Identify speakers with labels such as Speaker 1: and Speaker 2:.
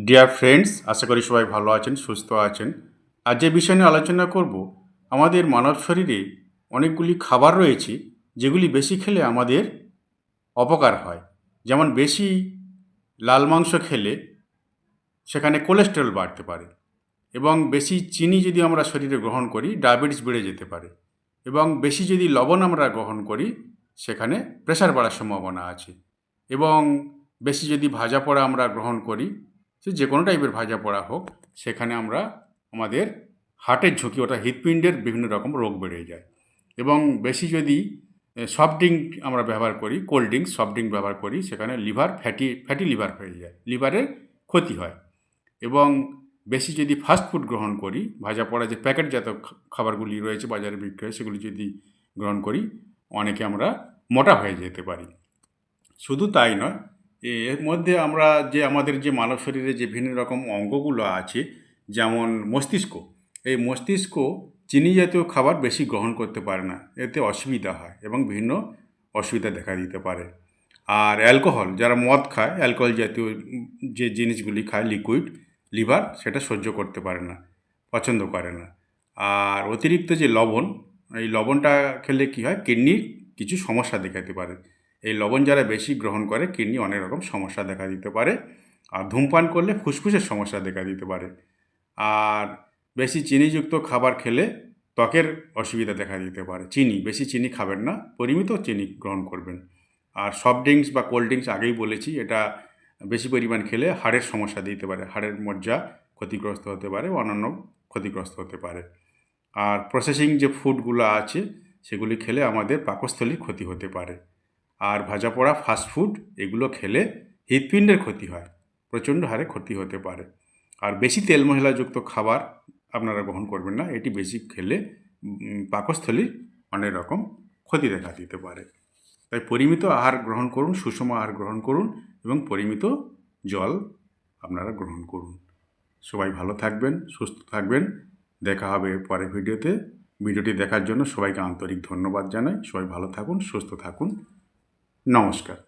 Speaker 1: Dear friends, আশা করি সবাই ভালো আছেন, সুস্থ আছেন। আজ যে বিষয় নিয়ে আলোচনা করব, আমাদের মানব শরীরে অনেকগুলি খাবার রয়েছে যেগুলি বেশি খেলে আমাদের অপকার হয়। যেমন বেশি লাল মাংস খেলে সেখানে কোলেস্টেরল বাড়তে পারে, এবং বেশি চিনি যদি আমরা শরীরে গ্রহণ করি ডায়াবেটিস বেড়ে যেতে পারে, এবং বেশি যদি লবণ আমরা গ্রহণ করি সেখানে প্রেশার বাড়ার সম্ভাবনা আছে, এবং বেশি যদি ভাজা পোড়া আমরা গ্রহণ করি, সে যে কোনো টাইপের ভাজা পোড়া হোক, সেখানে আমরা আমাদের হার্টের ঝুঁকি, ওটা হৃৎপিণ্ডের বিভিন্ন রকম রোগ বেড়ে যায়। এবং বেশি যদি সফট ড্রিঙ্ক আমরা ব্যবহার করি, কোল্ড ড্রিঙ্কস সফট ড্রিঙ্ক ব্যবহার করি, সেখানে লিভার ফ্যাটি লিভার হয়ে যায়, লিভারের ক্ষতি হয়। এবং বেশি যদি ফাস্ট ফুড গ্রহণ করি, ভাজা পোড়া যে প্যাকেটজাত খাবারগুলি রয়েছে বাজারে বিক্রি হয়, সেগুলি যদি গ্রহণ করি, অনেকে আমরা মোটা হয়ে যেতে পারি। শুধু তাই নয়, এর মধ্যে আমরা যে আমাদের যে মানব শরীরে যে ভিন্ন রকম অঙ্গগুলো আছে, যেমন মস্তিষ্ক, এই মস্তিষ্ক চিনি জাতীয় খাবার বেশি গ্রহণ করতে পারে না, এতে অসুবিধা হয় এবং ভিন্ন অসুবিধা দেখা দিতে পারে। আর অ্যালকোহল, যারা মদ খায়, অ্যালকোহল জাতীয় যে জিনিসগুলি খায় লিকুইড, লিভার সেটা সহ্য করতে পারে না, পছন্দ করে না। আর অতিরিক্ত যে লবণ, এই লবণটা খেলে কী হয়, কিডনির কিছু সমস্যা দেখাতে পারে। এই লবণ যারা বেশি গ্রহণ করে, কিডনি অনেক রকম সমস্যা দেখা দিতে পারে। আর ধূমপান করলে ফুসফুসের সমস্যা দেখা দিতে পারে। আর বেশি চিনিযুক্ত খাবার খেলে ত্বকের অসুবিধা দেখা দিতে পারে। বেশি চিনি খাবেন না, পরিমিত চিনি গ্রহণ করবেন। আর সফট ড্রিঙ্কস বা কোল্ড ড্রিঙ্কস আগেই বলেছি, এটা বেশি পরিমাণ খেলে হাড়ের সমস্যা দিতে পারে, হাড়ের মজ্জা ক্ষতিগ্রস্ত হতে পারে, অন্যান্য ক্ষতিগ্রস্ত হতে পারে। আর প্রসেসিং যে ফুডগুলো আছে, সেগুলি খেলে আমাদের পাকস্থলীর ক্ষতি হতে পারে। আর ভাজা পোড়া ফাস্ট ফুড এগুলো খেলে হৃৎপিণ্ডের ক্ষতি হয়, প্রচণ্ড হারে ক্ষতি হতে পারে। আর বেশি তেল মশলাযুক্ত খাবার আপনারা গ্রহণ করবেন না, এটি বেশি খেলে পাকস্থলীর অনেক রকম ক্ষতি দেখা দিতে পারে। তাই পরিমিত আহার গ্রহণ করুন, সুষম আহার গ্রহণ করুন, এবং পরিমিত জল আপনারা গ্রহণ করুন। সবাই ভালো থাকবেন, সুস্থ থাকবেন। দেখা হবে পরের ভিডিওতে। ভিডিওটি দেখার জন্য সবাইকে আন্তরিক ধন্যবাদ জানাই। সবাই ভালো থাকুন, সুস্থ থাকুন। নমস্কার।